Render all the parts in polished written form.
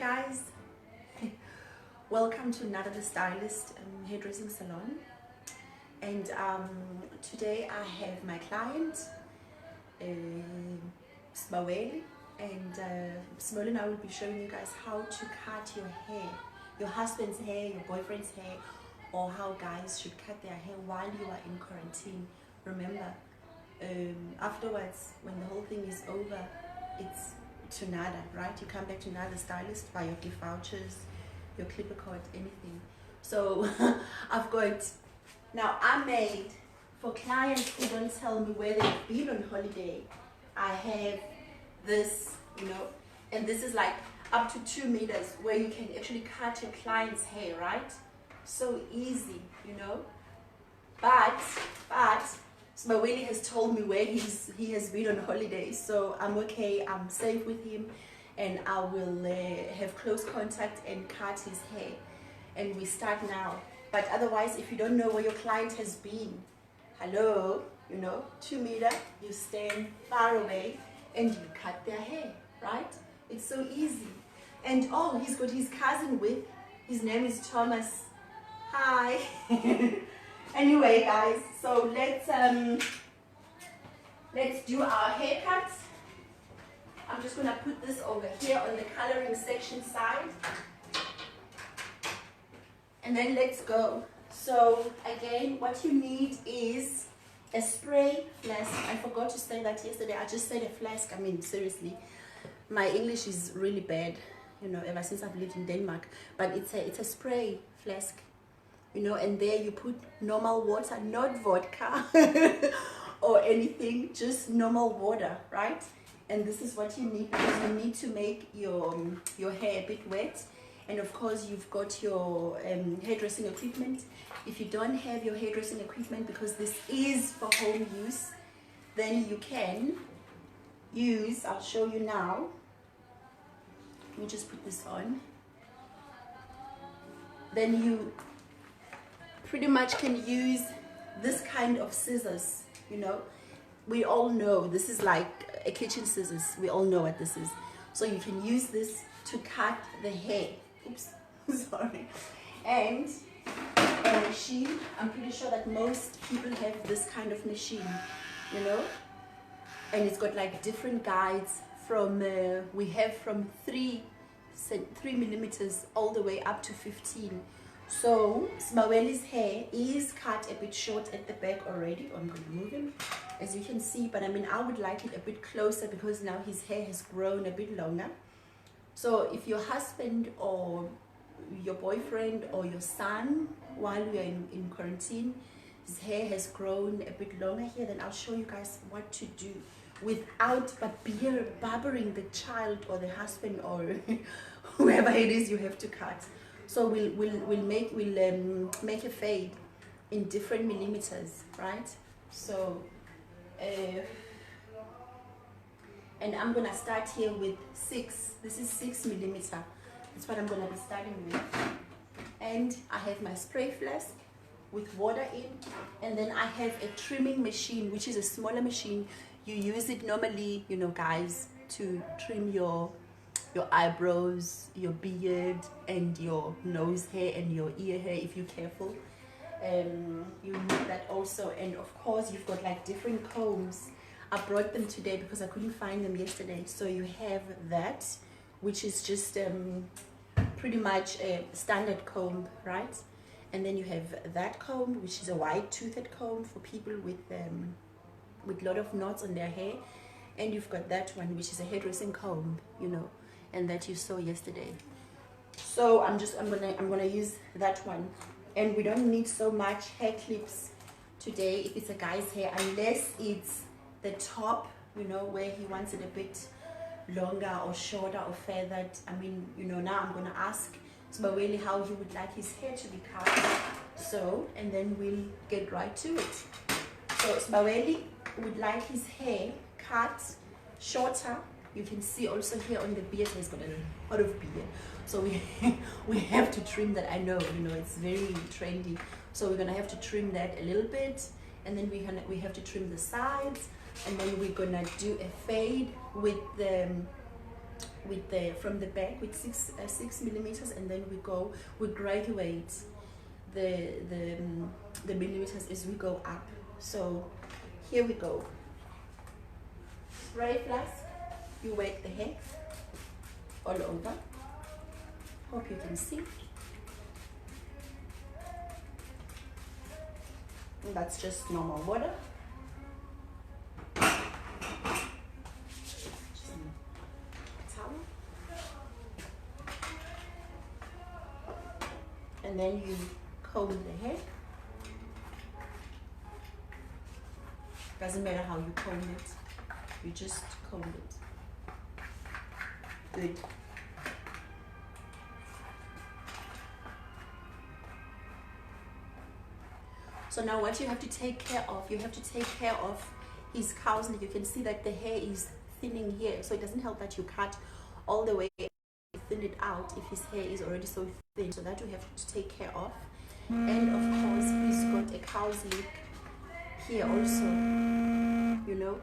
guys, welcome to another The Stylist hairdressing salon. And today I have my client Smaweli, and Smaweli and I will be showing you guys how to cut your hair, your husband's hair, your boyfriend's hair, or how guys should cut their hair while you are in quarantine. Remember, afterwards, when the whole thing is over, it's to nada, right? You come back to nada stylist, buy your gift vouchers, your clipper cord, anything. So I've got, now I made, for clients who don't tell me where they've been on holiday, I have this, and this is like up to 2 meters where you can actually cut your client's hair, right? So easy, but Smaweli has told me where he has been on holiday, so I'm okay, I'm safe with him, and I will have close contact and cut his hair, and we start now. But otherwise, if you don't know where your client has been, hello, 2 meters, you stand far away and you cut their hair, right? It's so easy. And oh, he's got his cousin with, his name is Thomas. Hi. Anyway, guys, so let's do our haircuts. I'm just gonna put this over here on the coloring section side, and then let's go. So again, what you need is a spray flask. I forgot to say that yesterday. I just said a flask. I mean, seriously, my English is really bad, ever since I've lived in Denmark. But it's a spray flask. And there you put normal water, not vodka or anything, just normal water, right? And this is what you need, because you need to make your hair a bit wet. And of course, you've got your hairdressing equipment. If you don't have your hairdressing equipment, because this is for home use, then you can use, I'll show you now. Let me just put this on. Then you pretty much can use this kind of scissors. We all know this is like a kitchen scissors. We all know what this is. So you can use this to cut the hair. Oops, sorry. And a machine. I'm pretty sure that most people have this kind of machine, and it's got like different guides from we have from 3 millimeters all the way up to 15. So Smaweli's hair is cut a bit short at the back already. I'm going to move him, as you can see, but I mean, I would like it a bit closer because now his hair has grown a bit longer. So if your husband or your boyfriend or your son, while we are in quarantine, his hair has grown a bit longer here, then I'll show you guys what to do without barbering the child or the husband or whoever it is you have to cut. So we'll make a fade in different millimeters, right? So and I'm gonna start here with 6. This is 6 millimeter. That's what I'm gonna be starting with. And I have my spray flask with water in, and then I have a trimming machine, which is a smaller machine. You use it normally, guys, to trim your eyebrows, your beard, and your nose hair and your ear hair if you're careful. You need that also. And of course, you've got like different combs. I brought them today because I couldn't find them yesterday. So you have that, which is just pretty much a standard comb, right? And then you have that comb, which is a wide toothed comb for people with a lot of knots on their hair. And you've got that one, which is a hairdressing comb, and that you saw yesterday. So I'm gonna use that one. And we don't need so much hair clips today if it's a guy's hair, unless it's the top, where he wants it a bit longer or shorter or feathered. I mean, now I'm gonna ask Smaweli how he would like his hair to be cut. So, and then we'll get right to it. So Smaweli would like his hair cut shorter. You can see also here on the beard, he's got a lot of beard. So we have to trim that. I know, it's very trendy. So we're gonna have to trim that a little bit, and then we have to trim the sides, and then we're gonna do a fade with the with the from the back with 6 millimeters, and then we graduate the millimeters as we go up. So here we go. Spray flask, you wet the hair all over. Hope you can see. And that's just normal water. And then you comb the hair. Doesn't matter how you comb it, you just comb it. Good. So now what you have to take care of, you have to take care of his cowslick. You can see that the hair is thinning here, so it doesn't help that you cut all the way, thin it out if his hair is already so thin. So that we have to take care of. And of course he's got a cowslick here also, you know,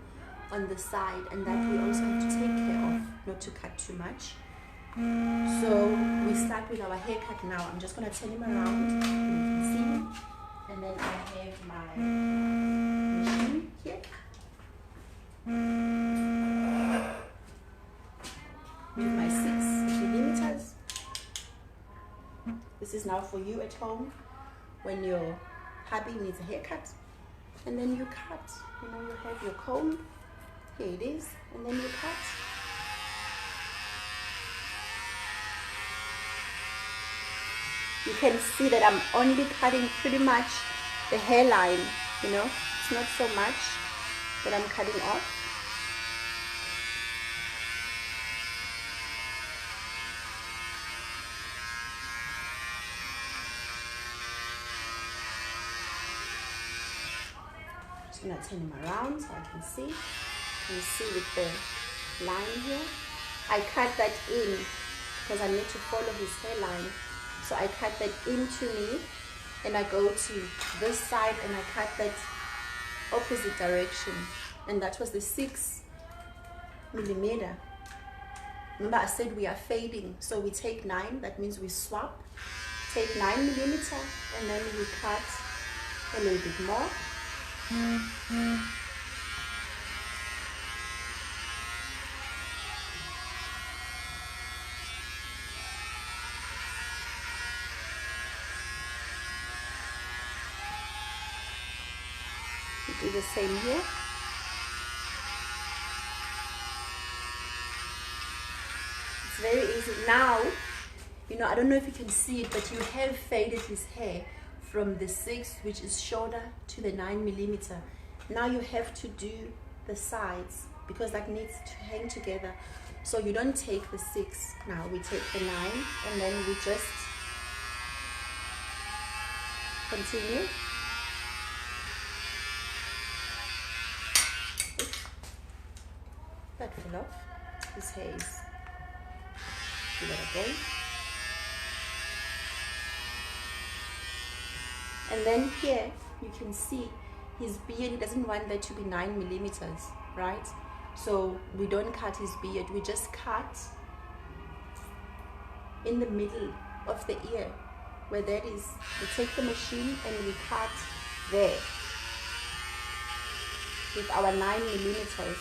on the side, and that we also have to take care of, not to cut too much. So we start with our haircut now. I'm just going to turn him around, you can see, and then I have my machine here with my 6 millimeters. This is now for you at home when your hubby needs a haircut, and then you cut. You know, you have your comb, here it is, and then you cut. You can see that I'm only cutting pretty much the hairline, you know, it's not so much that I'm cutting off. Just gonna turn him around so I can see. You see with the line here, I cut that in because I need to follow his hairline. So I cut that into me, and I go to this side and I cut that opposite direction, and that was the 6 millimeter. Remember I said we are fading, so we take 9, that means we swap, take 9 millimeter, and then we cut a little bit more. Do the same here. It's very easy. Now, you know, I don't know if you can see it, but you have faded his hair from the 6, which is shoulder, to the 9 millimeter. Now you have to do the sides because that needs to hang together. So you don't take the 6, now we take the 9, and then we just continue. That fell off. His hair is, do that again. And then here you can see his beard. He doesn't want that to be 9 millimeters, right? So we don't cut his beard, we just cut in the middle of the ear where that is. We take the machine and we cut there with our 9 millimeters.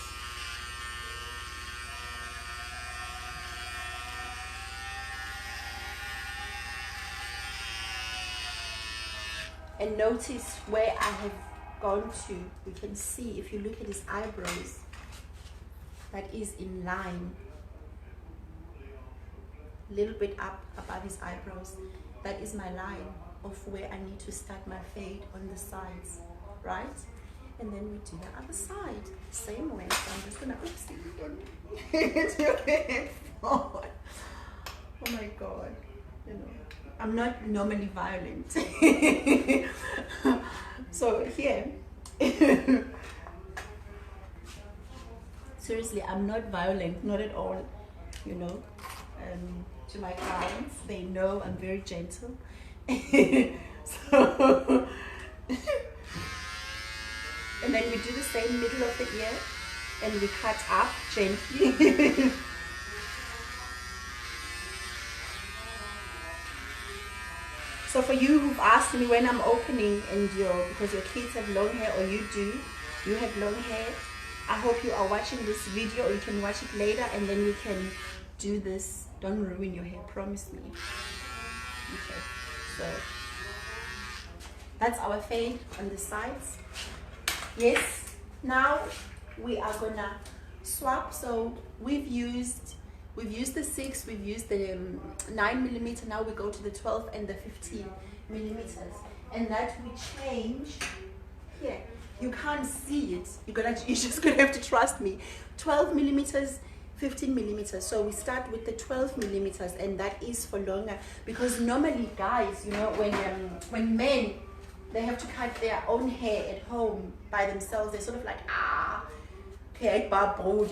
And notice where I have gone to. You can see, if you look at his eyebrows, that is in line. A little bit up above his eyebrows. That is my line of where I need to start my fade on the sides, right? And then we do the other side, same way. So I'm just gonna, oopsie, your head forward. Oh my God, you know. I'm not normally violent. So here, seriously, I'm not violent, not at all, you know. To my clients, they know I'm very gentle. So, and then we do the same middle of the ear, and we cut up gently. So for you who've asked me when I'm opening and because your kids have long hair, or you have long hair, I hope you are watching this video, or you can watch it later and then you can do this. Don't ruin your hair, promise me. Okay, so that's our fade on the sides. Yes, now we are gonna swap. So we've used the 6, we've used the 9mm. Now we go to the 12 and the 15mm, and that we change here. You can't see it. You're just gonna have to trust me. 12mm, 15mm. So we start with the 12mm, and that is for longer, because normally guys, you know, when men, they have to cut their own hair at home by themselves, they're sort of like, okay, over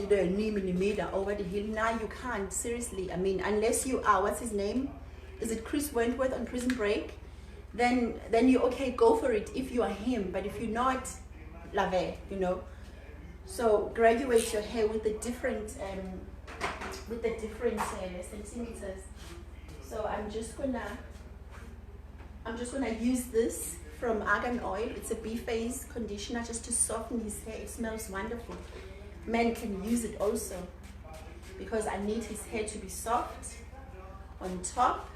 the hill. Now you can't, seriously. I mean, unless you are, what's his name? Is it Chris Wentworth on Prison Break? Then you, okay, go for it if you are him. But if you're not, lave, you know. So graduate your hair with the different centimeters. So I'm just gonna use this from Argan Oil. It's a B-phase conditioner just to soften his hair. It smells wonderful. Men can use it also, because I need his hair to be soft on top,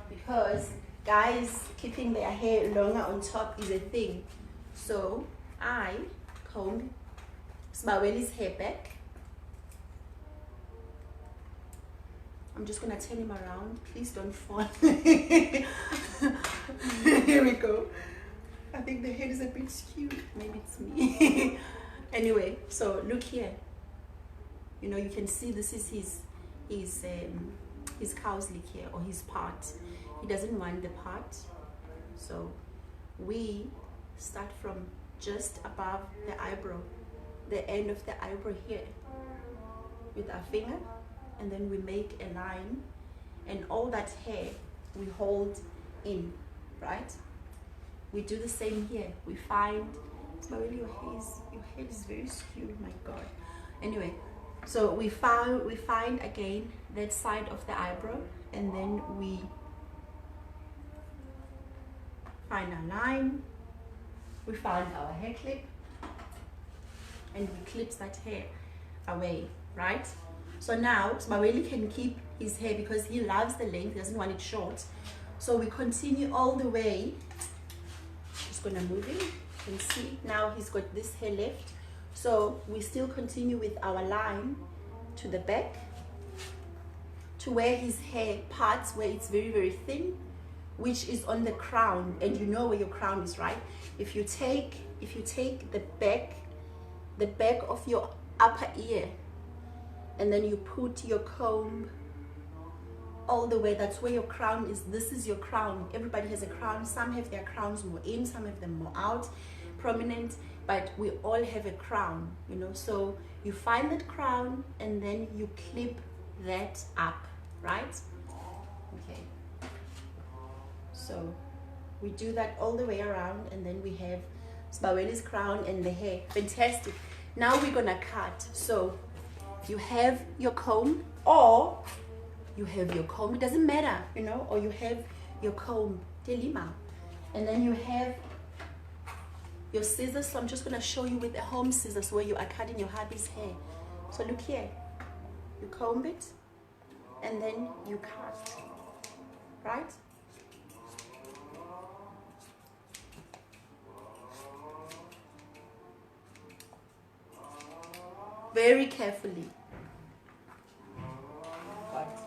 because guys keeping their hair longer on top is a thing. So I comb Smaweli's hair back. I'm just gonna turn him around. Please don't fall. Here we go. I think the head is a bit skewed. Maybe it's me. Anyway, so look here. You know, you can see this is his cow's lick here, or his part. He doesn't want the part. So we start from just above the eyebrow, the end of the eyebrow here, with our finger, and then we make a line, and all that hair we hold in, right? We do the same here. We find, your head is very skewed, my God. Anyway, so we find again that side of the eyebrow, and then we find our line, we find our hair clip, and we clip that hair away, right? So now Smaweli can keep his hair because he loves the length, he doesn't want it short. So we continue all the way. Just gonna move him. You can see now he's got this hair left. So we still continue with our line to the back, to where his hair parts, where it's very, very thin, which is on the crown. And you know where your crown is, right? If you take the back of your upper ear, and then you put your comb all the way, that's where your crown is. This is your crown. Everybody has a crown. Some have their crowns more in, some have them more out, prominent, but we all have a crown, you know. So you find that crown, and then you clip that up, right? Okay. So we do that all the way around, and then we have Smaweli's crown and the hair. Fantastic. Now we're gonna cut. So you have your comb, or you have your comb, it doesn't matter, you know, or you have your comb, delima, and then you have your scissors. So I'm just gonna show you with the home scissors where you are cutting your hubby's hair. So look here, you comb it, and then you cut, right? Very carefully. But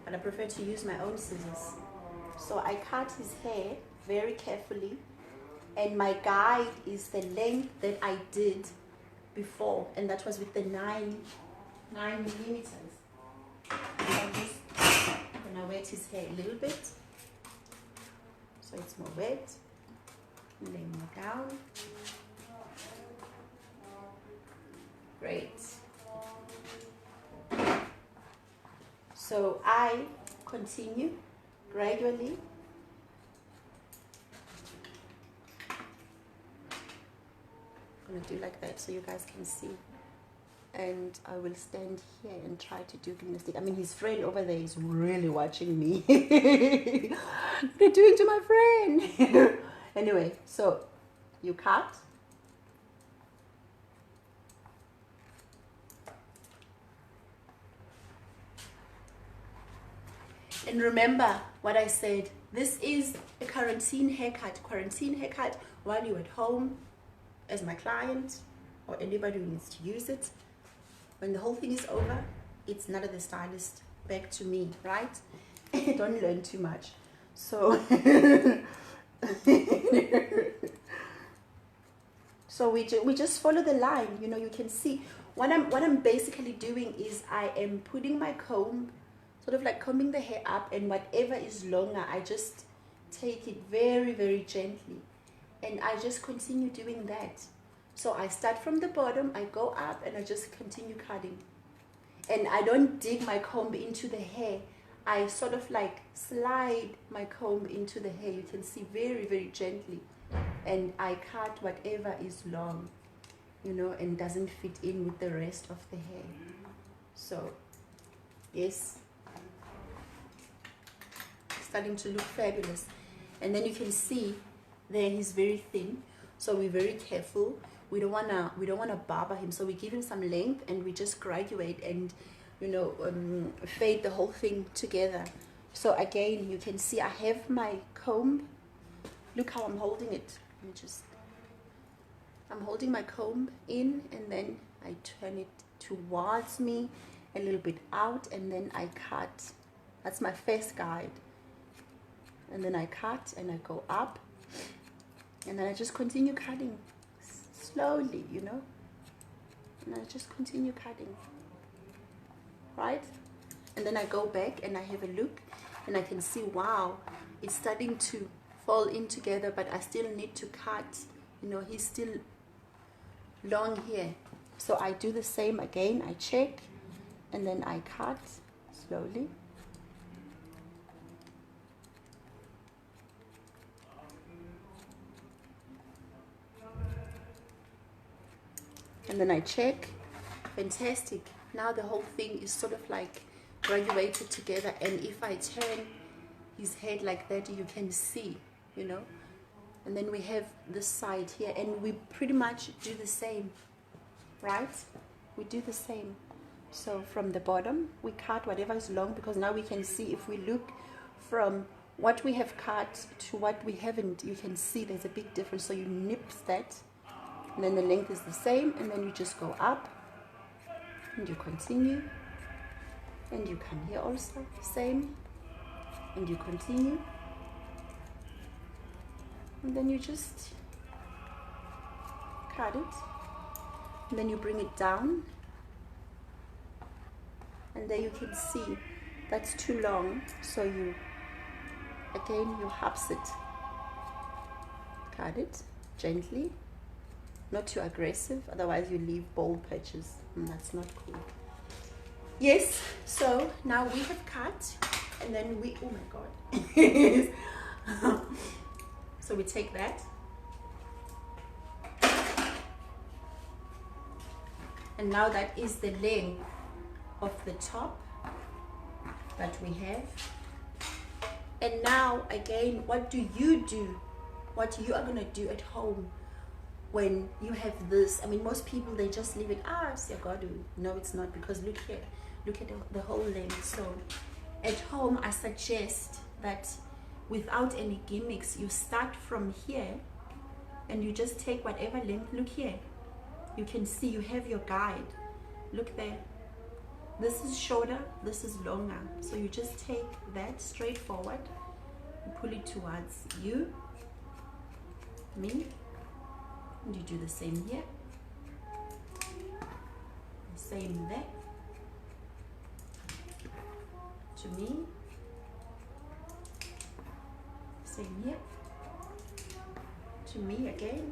I prefer to use my own scissors. So I cut his hair very carefully, and my guide is the length that I did before, and that was with the 9mm. I'm just gonna wet his hair a little bit, so it's more wet. Lay more down. Great. So I continue gradually. I'm gonna do like that so you guys can see. and I will stand here and try to do gymnastics. I mean, his friend over there is really watching me. What are you doing to my friend? Anyway, so you cut. And remember what I said, this is a quarantine haircut. Quarantine haircut while you're at home as my client or anybody who needs to use it. When the whole thing is over, it's none of the stylist, back to me, right? Don't learn too much. So, so we just follow the line. You know, you can see what I'm basically doing is I am putting my comb, sort of like combing the hair up, and whatever is longer, I just take it very, very gently, and I just continue doing that. So I start from the bottom, I go up, and I just continue cutting. And I don't dig my comb into the hair. I sort of like slide my comb into the hair. You can see very, very gently. And I cut whatever is long, you know, and doesn't fit in with the rest of the hair. So, yes. Starting to look fabulous. And then you can see there he's very thin. So we're very careful. We don't wanna barber him, so we give him some length and we just graduate and, you know, fade the whole thing together. So again, you can see I have my comb. Look how I'm holding it. I'm holding my comb in, and then I turn it towards me, a little bit out, and then I cut. That's my first guide. And then I cut and I go up, and then I just continue cutting. Slowly, you know, and I just continue cutting, right? And then I go back and I have a look, and I can see, wow, it's starting to fall in together, but I still need to cut, you know, he's still long here. So I do the same again, I check, and then I cut slowly. And then I check. Fantastic. Now the whole thing is sort of like graduated together, and if I turn his head like that, you can see, you know. And then we have this side here, and we pretty much do the same, right? We do the same. So from the bottom we cut whatever is long, because now we can see, if we look from what we have cut to what we haven't, you can see there's a big difference. So you nip that, and then the length is the same, and then you just go up and you continue, and you come here also, same, and you continue, and then you just cut it, and then you bring it down, and there you can see that's too long, so you again you haps it, cut it gently. Not too aggressive, otherwise you leave bald patches, and that's not cool. Yes, so now we have cut, and then we, oh my god. So we take that, and now that is the length of the top that we have. And now again, what do? What you are gonna do at home when you have this? I mean, most people, they just leave it, no, it's not, because look here, look at the whole length. So at home, I suggest that without any gimmicks, you start from here and you just take whatever length. Look here, you can see you have your guide. Look there, this is shorter, this is longer, so you just take that straight forward and pull it towards you, me. And you do the same here, same there, to me, same here, to me again,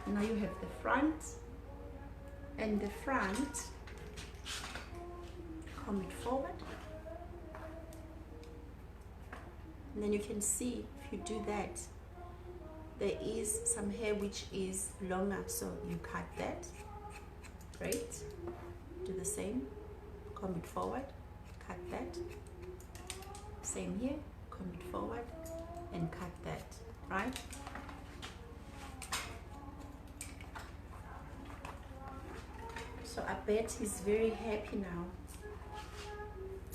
now you have the front, and the front, comb it forward. And then you can see, if you do that, there is some hair which is longer, so you cut that. Great. Do the same, comb it forward, cut that. Same here, comb it forward and cut that, right? So I bet he's very happy now,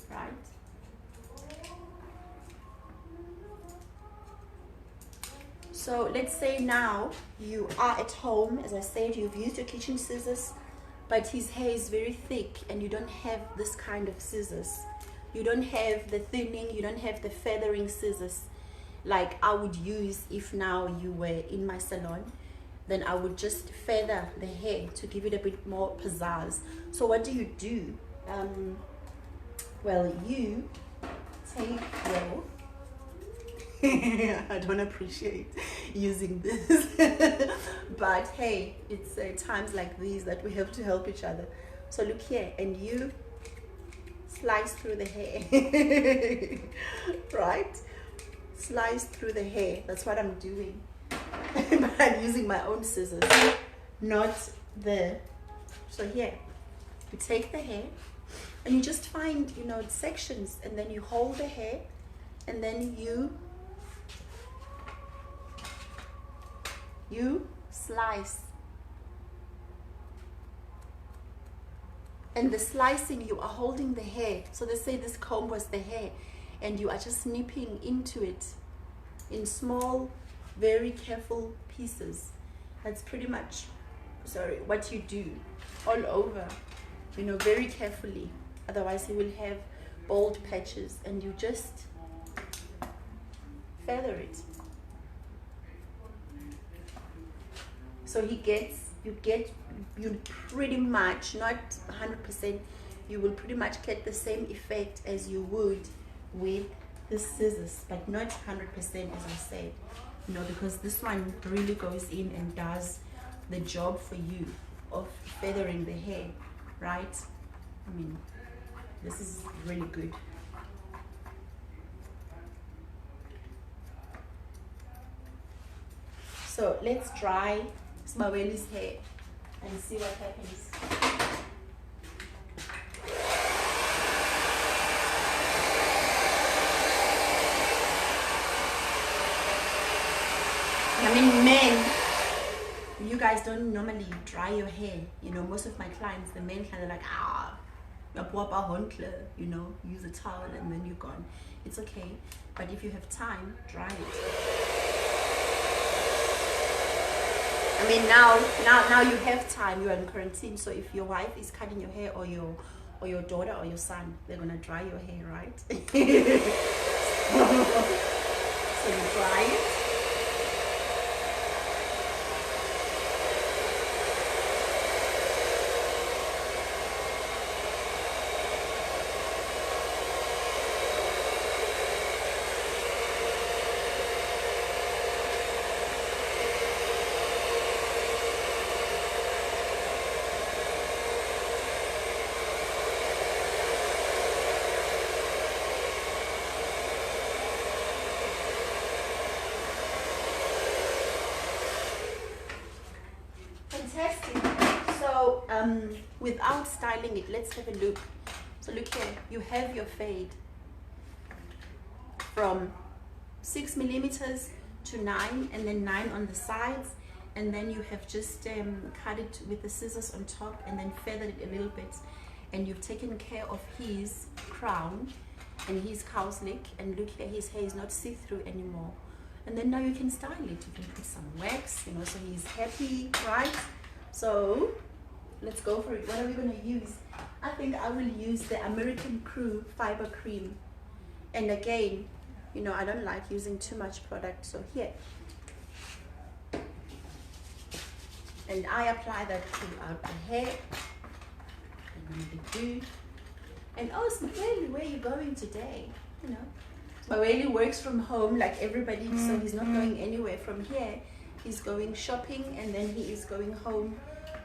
right? So let's say now you are at home, as I said, you've used your kitchen scissors, but his hair is very thick and you don't have this kind of scissors. You don't have the thinning, you don't have the feathering scissors like I would use if now you were in my salon. Then I would just feather the hair to give it a bit more pizzazz. So what do? Well, you take your I don't appreciate using this but hey, it's times like these that we have to help each other. So look here, and you slice through the hair right, slice through the hair. That's what I'm doing. But I'm using my own scissors, not the. So here you take the hair and you just find, you know, sections, and then you hold the hair and then you slice. And the slicing, you are holding the hair. So they say this comb was the hair, and you are just nipping into it in small, very careful pieces. That's pretty much, sorry, what you do all over, you know, very carefully. Otherwise he will have bald patches, and you just feather it. So you pretty much, not 100%, you will pretty much get the same effect as you would with the scissors, but not 100%, as I said, you know, because this one really goes in and does the job for you of feathering the hair, right? I mean, this is really good. So let's dry Smaweli's hair and see what happens. I mean, men, you guys don't normally dry your hair. You know, most of my clients, the men kind of like, you know, use a towel and then you're gone. It's okay, but if you have time, dry it. I mean, now you have time. You're in quarantine, so if your wife is cutting your hair, or your daughter or your son, they're gonna dry your hair, right? So you dry it. Without styling it, let's have a look. So look here, you have your fade from 6 millimeters to 9, and then 9 on the sides, and then you have just cut it with the scissors on top and then feathered it a little bit, and you've taken care of his crown and his cow's lick, and look here, his hair is not see-through anymore. And then now you can style it. You can put some wax, you know, so he's happy, right? So let's go for it. What are we going to use? I think I will use the American Crew Fiber Cream. And again, you know, I don't like using too much product. So here. And I apply that throughout the hair. And then the do. And oh, Smaweli, where are you going today? You know, Smaweli works from home like everybody, so he's not going anywhere from here. He's going shopping, and then he is going home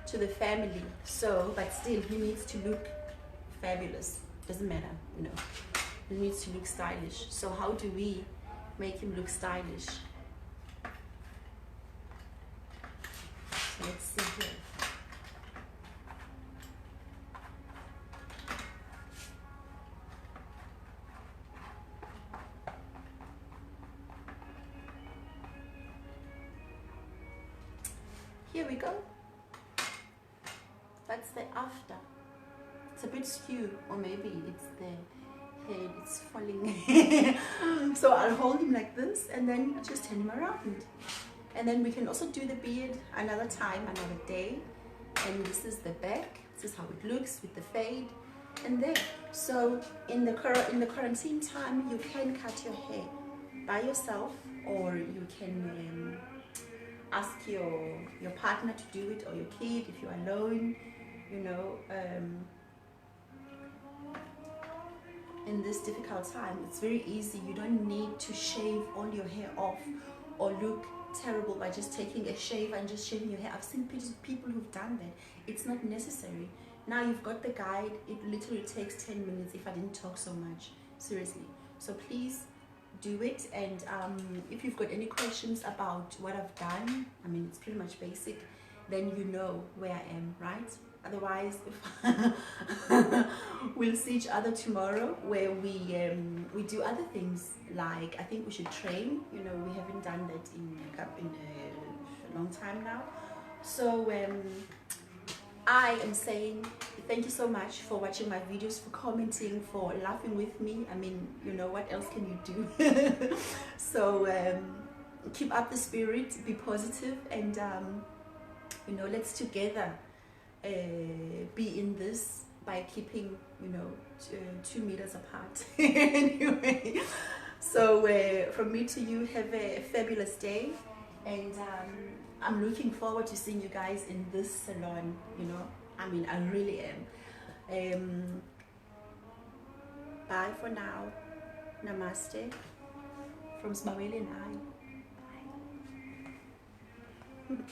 to the family. So, but still, he needs to look fabulous. Doesn't matter, you know. He needs to look stylish. So how do we make him look stylish? see here. Here we go. That's the after. It's a bit skewed, or maybe it's the head, it's falling. So I'll hold him like this and then just turn him around. And then we can also do the beard another time, another day. And this is the back. This is how it looks with the fade. And there. So in the quarantine time, you can cut your hair by yourself, or you can ask your partner to do it, or your kid if you're alone, you know. In this difficult time, it's very easy. You don't need to shave all your hair off or look terrible by just taking a shave and just shaving your hair. I've seen people who've done that. It's not necessary. Now you've got the guide. It literally takes 10 minutes if I didn't talk so much. Seriously. So please do it. And if you've got any questions about what I've done, I mean, it's pretty much basic, then you know where I am, right? Otherwise, we'll see each other tomorrow, where we do other things. Like, I think we should train. You know, we haven't done that in a long time now. So I am saying thank you so much for watching my videos, for commenting, for laughing with me. I mean, you know, what else can you do? So keep up the spirit, be positive, and you know, let's together be in this by keeping, you know, 2 meters apart. Anyway, so from me to you, have a fabulous day, and I'm looking forward to seeing you guys in this salon. You know, I mean, I really am. Bye for now. Namaste from Smaweli and I. Bye.